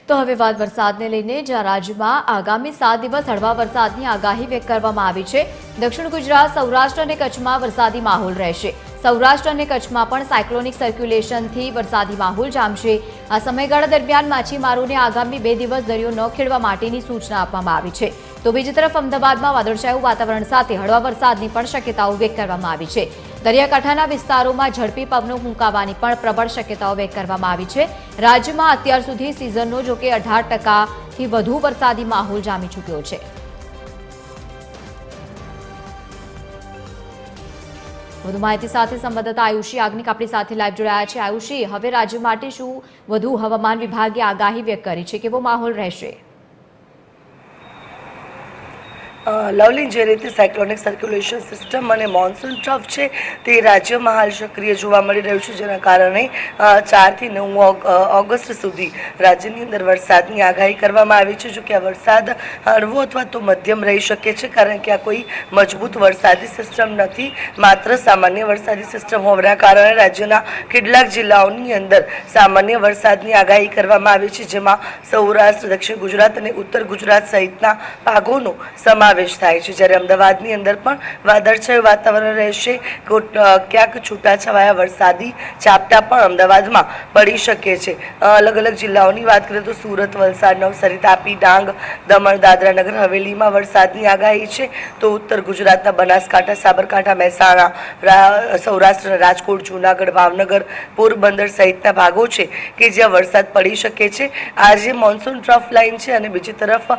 તો હવે વાત વરસાદને લઈને, જ્યાં રાજ્યમાં આગામી 7 દિવસ હળવા વરસાદની આગાહી વ્યક્ત કરવામાં આવી છે। દક્ષિણ ગુજરાત, સૌરાષ્ટ્ર અને કચ્છમાં વરસાદી માહોલ રહેશે। સૌરાષ્ટ્ર અને કચ્છમાં પણ સાયક્લોનિક સર્ક્યુલેશનથી વરસાદી માહોલ જામશે। આ સમયગાળા દરમિયાન માછીમારોને આગામી 2 દિવસ દરિયો ન ખેડવા માટેની સૂચના આપવામાં આવી છે। તો બીજી તરફ અમદાવાદમાં વાદળછાયું વાતાવરણ સાથે હળવા વરસાદની પણ શક્યતાઓ વ્યક્ત કરવામાં આવી છે। દરિયાકાંઠાના વિસ્તારોમાં ઝડપી પવનો ફૂંકાવાની પણ પ્રબળ શક્યતાઓ વ્યક્ત કરવામાં આવી છે। રાજ્યમાં અત્યાર સુધી સિઝનનો જોકે 18%થી વધુ વરસાદી માહોલ જામી ચૂક્યો છે। વધુ માહિતી સાથે સંવાદદાતા આયુષી યાજ્ઞિક આપણી સાથે લાઈવ જોડાયા છે। આયુષી, હવે રાજ્ય માટે શું વધુ હવામાન વિભાગે આગાહી વ્યક્ત કરી છે? કેવો માહોલ રહેશે? લવલી, જે રીતે સાયક્લોનિક સર્ક્યુલેશન સિસ્ટમ અને મોન્સૂન ટ્રફ છે તે રાજ્યમાં હાલ સક્રિય જોવા મળી રહ્યું છે, જેના કારણે 4 થી 9 ઓગસ્ટ સુધી રાજ્યની અંદર વરસાદની આગાહી કરવામાં આવી છે। જો કે આ વરસાદ હળવો અથવા તો મધ્યમ રહી શકે છે, કારણ કે આ કોઈ મજબૂત વરસાદી સિસ્ટમ નથી, માત્ર સામાન્ય વરસાદી સિસ્ટમ હોવાના કારણે રાજ્યના કેટલાક જિલ્લાઓની અંદર સામાન્ય વરસાદની આગાહી કરવામાં આવી છે, જેમાં સૌરાષ્ટ્ર, દક્ષિણ ગુજરાત અને ઉત્તર ગુજરાત સહિતના ભાગોનો સમાવેશ થાય છે। જ્યારે અમદાવાદની અંદર પણ વાદળછાયું વાતાવરણ રહેશે। ક્યાંક છૂટાછવાયા વરસાદી ઝાપટા પણ અમદાવાદમાં પડી શકે છે। અલગ અલગ જિલ્લાઓની વાત કરીએ તો સુરત, વલસાડ, નવસારી, તાપી, ડાંગ, દમણ, દાદરા નગર હવેલીમાં વરસાદની આગાહી છે। તો ઉત્તર ગુજરાતના બનાસકાંઠા, સાબરકાંઠા, મહેસાણા, સૌરાષ્ટ્રના રાજકોટ, જૂનાગઢ, ભાવનગર, પોરબંદર સહિતના ભાગો છે કે જ્યાં વરસાદ પડી શકે છે। આ જે મોન્સૂન ટ્રફ લાઇન છે અને બીજી તરફ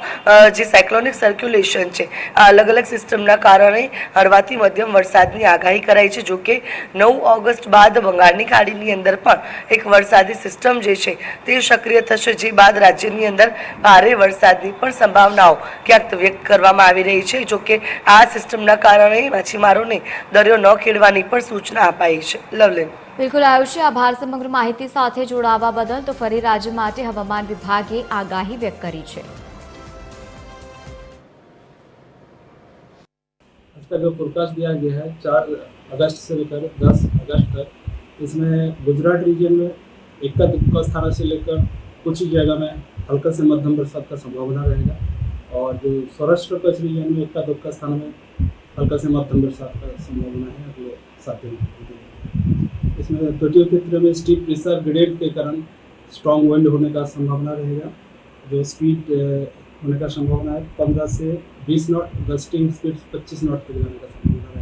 જે સાયક્લોનિક સર્ક્યુલેશન છે, આ અલગ અલગ સિસ્ટમના કારણે હળવાથી મધ્યમ વરસાદની આગાહી કરાઈ છે। જો કે 9 ઓગસ્ટ બાદ બંગાળની ખાડીની અંદર પણ એક વરસાદી સિસ્ટમ જે છે તે સક્રિય થશે, જે બાદ રાજ્યની અંદર ભારે વરસાદની પણ સંભાવનાઓ ક્યાંક વ્યક્ત કરવામાં આવી રહી છે। જો કે આ સિસ્ટમના કારણે માછીમારોને દરિયો ન ખેડવાની પણ સૂચના અપાઈ છે। લવલી, બિલકુલ આયુષી, આભાર સમગ્ર માહિતી સાથે જોડાવા બદલ। તો ફરી રાજ્ય માટે હવામાન વિભાગે આગાહી વ્યક્ત કરી છે। का जो फोरकास्ट दिया गया है 4 अगस्त से लेकर 10 अगस्त तक, इसमें गुजरात रीजन में इक्का दुक्का स्थान से लेकर कुछ ही जगह में हल्का से मध्यम बरसात का संभावना रहेगा, और जो सौराष्ट्र कच्छ रीजन में इक्का दुक्का स्थान में हल्का से मध्यम बरसात का संभावना है अगले 7 दिन। इसमें तटीय क्षेत्र में स्टीप प्रेशर ग्रेड के कारण स्ट्रॉन्ग विंड होने का संभावना रहेगा, जो स्पीड होने का संभावना है 15 से 20 नॉट, गस्टिंग स्पीड 25 नॉट तक जाने का संभावना है।